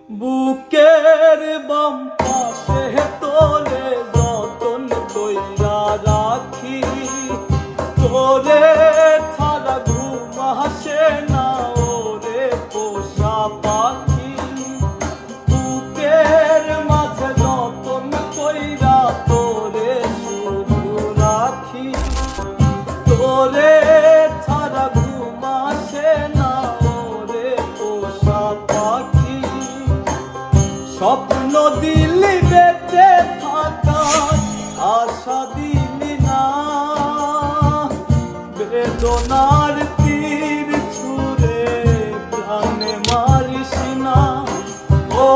বুকের বাম পাশে তোরে যতন কইরা রাখি, তোরে ছাড়া ঘুম আসে না ওরে পোষা পাখি। বুকের মাঝে যতন কইরা তোরে শুধু রাখি, তোরে ছাড়া ঘুম আসে না ওরে পোষা পাখি। স্বপ্ন দিলি বেঁচে থাকার আশা দিলি না, বেদনার তীর ছুঁড়ে প্রাণে মারিস না। ও